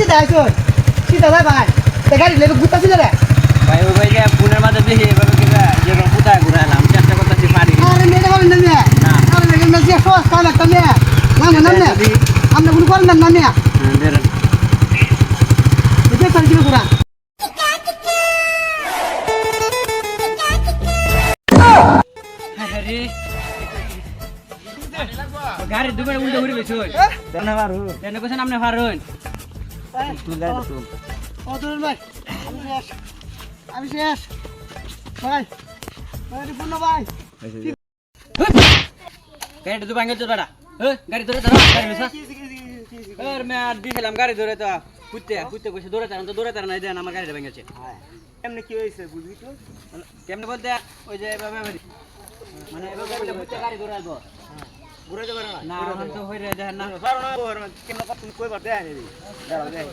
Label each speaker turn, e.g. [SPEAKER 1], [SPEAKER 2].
[SPEAKER 1] সিধা আইছো সিধা ভাই ভাই গাড়ি লেবে গুতা ছিল রে
[SPEAKER 2] ভাই ওই ভাই ফোনের মাঝে দেখি এভাবে কিনা যে কোথায় ঘুরাইলাম চেষ্টা করতেছি পারি
[SPEAKER 1] আরে মেরে হবে না মে আরে মেরে মেসি সস কানা কানে না না আমরা কোন করেন না মে
[SPEAKER 2] বেরেন
[SPEAKER 1] এটা সার কি ঘুরা
[SPEAKER 2] আরে গাড়ি দুবার উল্টো ঘুরে বেশ হই না পারু কেন কইছেন আপনি পারুন তুই গাড়ি তুই
[SPEAKER 1] অদর ভাই আমি শেষ ভাই ভাই পুন্ন ভাই
[SPEAKER 2] গাড়ি তো ভাঙে তো বেটা গাড়ি ধরে ধরো গাড়ি মেসা আর मैं দিছিলাম গাড়ি ধরে তো কুত্তে কইছে দৌড়াতে না তো দৌড়াতে না দেন আমার গাড়িটা ভেঙেছে
[SPEAKER 1] এমনি কি হইছে বুঝবি তো
[SPEAKER 2] কেমনে বলতে ওই যে এভাবে মানে এভাবে কুত্তে গাড়ি ধরে আসবো
[SPEAKER 1] ঘুরাইতে পারে না
[SPEAKER 2] না এখন তো হই রে দেখেন না
[SPEAKER 1] পারো না কেন তুমি কইবার দেয় নি দাঁড়াও দেখ